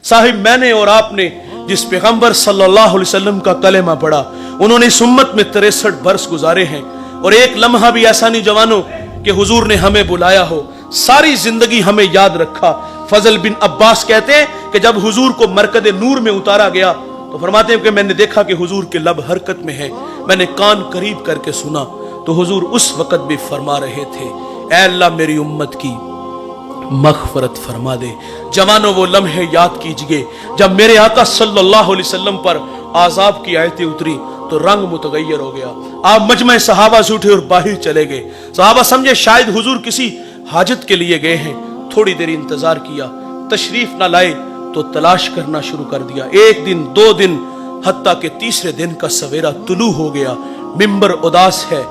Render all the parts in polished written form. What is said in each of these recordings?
साहिब मैंने और आपने जिस पैगंबर सल्लल्लाहु अलैहि वसल्लम का कलेमा पढ़ा, उन्होंने इस उम्मत में 63 बरस गुजारे हैं, और एक लम्हा भी ऐसा नहीं जवानों कि हुजूर ने हमें बुलाया हो, सारी जिंदगी हमें याद रखा। फजल बिन अब्बास कहते हैं कि जब हुजूर को मरकद नूर में उतारा गया तो फरमाते हैं कि मैंने देखा कि हुजूर के लब हरकत में है, मैंने कान करीब करके सुना तो हुजूर उस वक्त भी फरमा रहे थे, ऐ अल्लाह मेरी उम्मत की मग़फ़िरत फरमा दे। जवानों वो लम्हे याद कीजिए जब मेरे आका सल्लल्लाहु अलैहि वसल्लम पर आज़ाब की आयतें उतरी तो रंग मुतगय्यर हो गया। आप मजमे सहाबा से उठे और बाहर चले गए। सहाबा समझे शायद हुजूर किसी हाजत के लिए गए हैं, थोड़ी देर इंतजार किया, तशरीफ ना लाए तो तलाश करना शुरू कर दिया। एक दिन, 2 दिन, हत्ता के तीसरे दिन का सवेरा तुलू हो गया। मिंबर उदास है,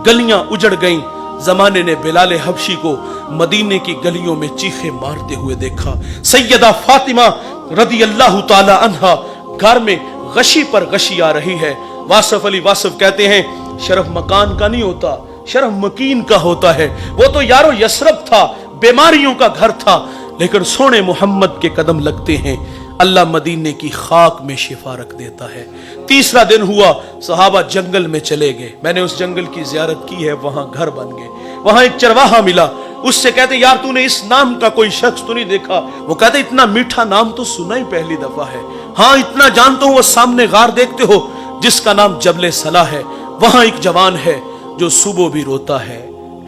गलियां उजड़ गईं। जमाने ने बिलाल हबशी को मदीने की गलियों में चीखे मारते हुए देखा। सैयदा फातिमा रदी अल्लाह ताला अन्हा घर में गशी पर गशी आ रही है। वासफ अली वासफ कहते हैं शरफ मकान का नहीं होता, शरफ मकीन का होता है। वो तो यारो यसरब था, बीमारियों का घर था, लेकिन सोने मोहम्मद के कदम लगते हैं, अल्लाह मदीने की खाक में शिफा रख देता है। तीसरा दिन हुआ, सहाबा जंगल में चले गए। मैंने उस जंगल की जियारत की है, वहां घर बन गए। वहां एक चरवाहा मिला, उससे कहते यार तूने इस नाम का कोई शख्स तो नहीं देखा? वो कहते इतना मीठा नाम तो सुना ही पहली दफा है। हाँ इतना जानता हूं, वो सामने गार देखते हो जिसका नाम जबले सला है, वहां एक जवान है जो सुबह भी रोता है,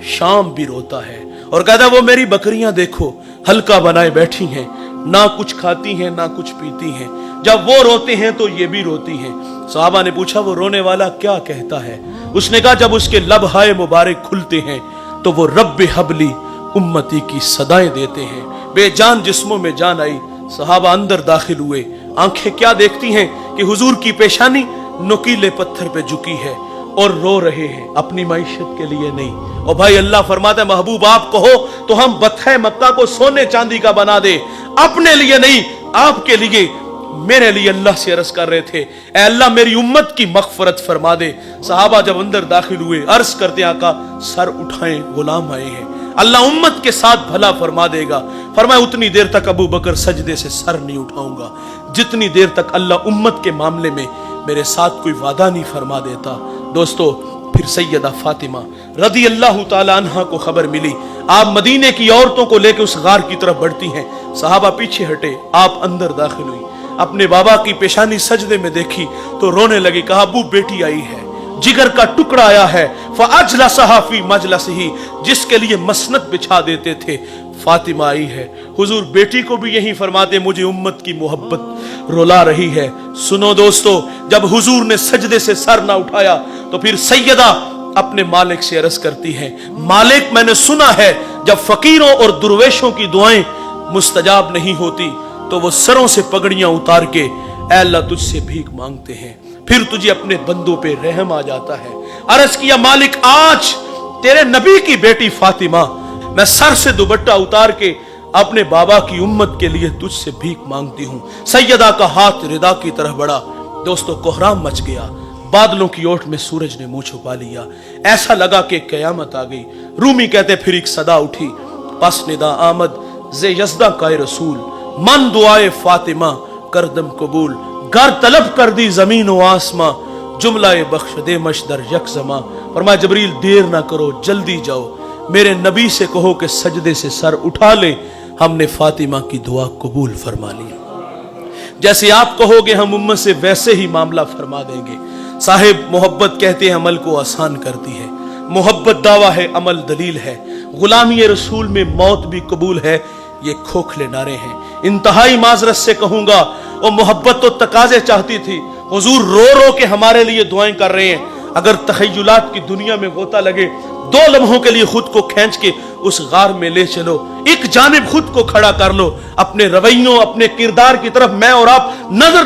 शाम भी रोता है, और कहता वो मेरी बकरियां देखो हल्का बनाए बैठी हैं, ना कुछ खाती हैं ना कुछ पीती हैं, जब वो रोते हैं तो ये भी रोती हैं। सहाबा ने पूछा वो रोने वाला क्या कहता है? उसने कहा जब उसके लबहाए मुबारक खुलते हैं तो वो रब्बे हबली उम्मती की सदाएं देते हैं। बेजान जिस्मों में जान आई। सहाबा अंदर दाखिल हुए। आंखें क्या देखती हैं कि हुजूर की पेशानी नुकीले पत्थर पे झुकी है और रो रहे हैं, अपनी माइशत के लिए नहीं। और भाई अल्लाह फरमाता है महबूब आप कहो तो हम बत्थे मक्का को सोने चांदी का बना दे, अपने लिए नहीं आपके लिए, मेरे लिए अल्लाह से अर्ज कर रहे थे ऐ अल्लाह मेरी उम्मत की मग़फ़िरत फरमा दे। सहाबा जब अंदर दाखिल हुए अर्ज करते आका सर उठाएं गुलाम आए हैं, अल्लाह उम्मत के साथ भला फरमा देगा। फरमाया उतनी देर तक अबू बकर सजदे से सर नहीं उठाऊंगा जितनी देर तक अल्लाह उम्मत के मामले में मेरे साथ कोई वादा नहीं फरमा देता। दोस्तों फिर सैयदा फातिमा रदी अल्लाह ताला अन्हा को खबर मिली, आप मदीने की औरतों को लेकर उस गार की तरफ बढ़ती हैं। सहाबा पीछे हटे, आप अंदर दाखिल हुई, अपने बाबा की पेशानी सजदे में देखी तो रोने लगी। कहा अबू बेटी आई है, जिगर का टुकड़ा आया है, फअजलसहा फी मजलसिही, जिसके लिए मसनद बिछा देते थे, फातिमा आई है। हुजूर बेटी को भी यही फरमाते मुझे उम्मत की मोहब्बत रुला रही है। सुनो दोस्तों, जब हुजूर ने सजदे से सर ना उठाया तो फिर सैयदा अपने मालिक से अर्ज करती है मालिक मैंने सुना है जब फकीरों और दुर्वेशों की दुआएं मुस्तजाब नहीं होती तो वो सरों से पगड़ियां उतार के ऐ अल्लाह तुझसे भीख मांगते हैं, फिर तुझे अपने बंदों पे रहम आ जाता है। अर्ज किया मालिक आज तेरे नबी की बेटी फातिमा मैं सर से दुपट्टा उतार के अपने बाबा की उम्मत के लिए तुझसे भीख मांगती हूं। सैयदा का हाथ रिदा की तरफ बढ़ा। दोस्तों कोहराम मच गया, बादलों की ओट में सूरज ने मुंह छुपा लिया, ऐसा लगा कि कयामत आ गई। रूमी कहते फिर एक सदा उठी, पस निदा आमद जे यज़दा का रसूल, मन दुआए फातिमा करदम कबूल, घर तलब कर दी जमीन व आसमां, जुमलाए बख्श दे मशदर यकजमा। फरमाया जबरील देर ना करो जल्दी जाओ, मेरे नबी से कहो कि सजदे से सर उठा ले, हमने फातिमा की दुआ कबूल फरमा ली। जैसे आप कहोगे हम उम्मत से वैसे ही मामला फरमा देंगे। साहिब मोहब्बत कहते हैं अमल को आसान करती है, मोहब्बत दावा है अमल दलील है, गुलामी रसूल में मौत भी कबूल है, ये खोखले नारे हैं। इंतहाई माजरत से कहूंगा और मोहब्बत तो तकाजे चाहती थी, हुजूर रो रो के हमारे लिए दुआएं कर रहे हैं। अगर तखय्युलात की दुनिया में गोता लगे 2 लम्हों के लिए खुद को खींच के उस गार में ले चलो, एक जानिब खुद को खड़ा कर लो, अपने रवैयों अपने किरदार की तरफ मैं और आप नजर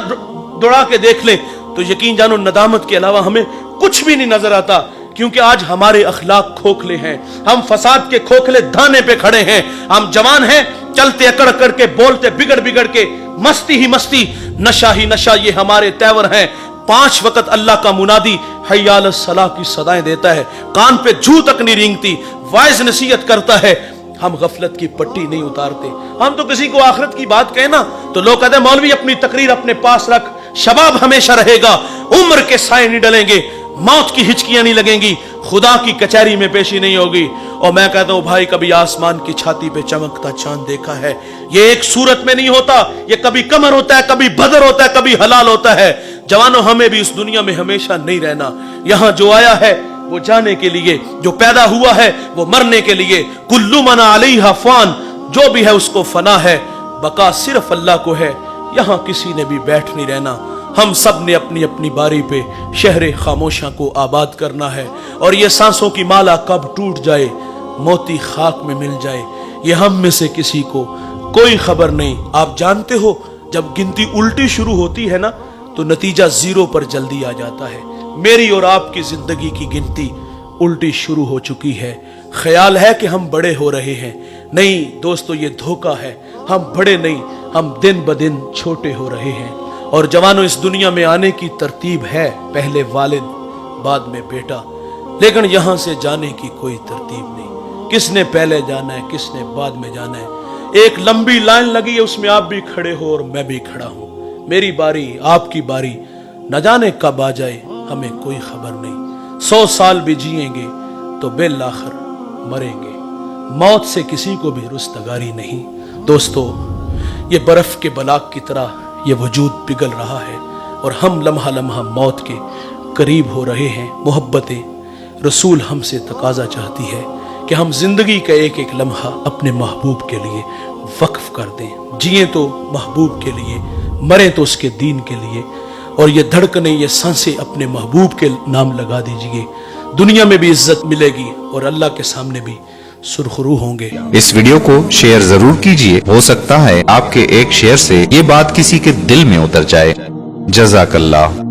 दौड़ा के देख लें तो यकीन जानो नदामत के अलावा हमें कुछ भी नहीं नजर आता। क्योंकि आज हमारे अखलाक खोखले हैं, हम फसाद के खोखले धाने पे खड़े हैं। हम जवान हैं, चलते अकड़ अकड़ के, बोलते बिगड़ बिगड़ के, मस्ती ही मस्ती, नशा ही नशा, ये हमारे तेवर हैं। 5 वक्त अल्लाह का मुनादी हय्या अलस सलाह की सदाएं देता है, कान पे जू तक नहीं रेंगती, वाइज नसीहत करता है, हम गफलत की पट्टी नहीं उतारते। हम तो किसी को आखिरत की बात कहना तो लोग कहते हैं मौलवी अपनी तकरीर अपने पास रख, शबाब हमेशा रहेगा, उम्र के साए नहीं डलेंगे, मौत की हिचकियां नहीं लगेंगी, खुदा की कचहरी में पेशी नहीं होगी। और मैं कहता हूं भाई, कभी आसमान की छाती पे चमकता चांद देखा है? ये एक सूरत में नहीं होता, ये कभी कमर होता है, कभी बदर होता है, कभी हलाल होता है। जवानों, हमें भी इस दुनिया में हमेशा नहीं रहना। यहां जो आया है वो जाने के लिए, जो पैदा हुआ है वो मरने के लिए। कुल्लु मन अलैहा फान, जो भी है उसको फना है, बका सिर्फ अल्लाह को है, यहां किसी ने भी बैठ नहीं रहना। हम सब ने अपनी अपनी बारी पे शहर खामोशा को आबाद करना है। और ये सांसों की माला कब टूट जाए, मोती खाक में मिल जाए, ये हम में से किसी को कोई खबर नहीं। आप जानते हो, जब गिनती उल्टी शुरू होती है ना, तो नतीजा जीरो पर जल्दी आ जाता है। मेरी और आपकी जिंदगी की गिनती उल्टी शुरू हो चुकी है। ख्याल है कि हम बड़े हो रहे हैं, नहीं दोस्तों, ये धोखा है। हम बड़े नहीं, हम दिन ब दिन छोटे हो रहे हैं। और जवानों, इस दुनिया में आने की तरतीब है, पहले वालिद बाद में बेटा, लेकिन यहां से जाने की कोई तरतीब नहीं। किसने पहले जाना है, किसने बाद में जाना है। एक लंबी लाइन लगी है, उसमें आप भी खड़े हो और मैं भी खड़ा हूं। मेरी बारी, आपकी बारी, न जाने कब आ जाए, हमें कोई खबर नहीं। 100 साल भी जिएंगे तो बिल आखिर मरेंगे। मौत से किसी को भी रुस्तगारी नहीं। दोस्तों, ये बर्फ के बलाक की तरह ये वजूद पिघल रहा है और हम लम्हा लम्हा मौत के करीब हो रहे हैं। मोहब्बतें रसूल हमसे तकाजा चाहती है कि हम जिंदगी का एक एक लम्हा अपने महबूब के लिए वक्फ कर दें। जिए तो महबूब के लिए, मरे तो उसके दीन के लिए। और ये धड़कने, ये सांसें अपने महबूब के नाम लगा दीजिए। दुनिया में भी इज्जत मिलेगी और अल्लाह के सामने भी सुरखरू होंगे। इस वीडियो को शेयर जरूर कीजिए, हो सकता है आपके एक शेयर से ये बात किसी के दिल में उतर जाए। जज़ाकल्लाह।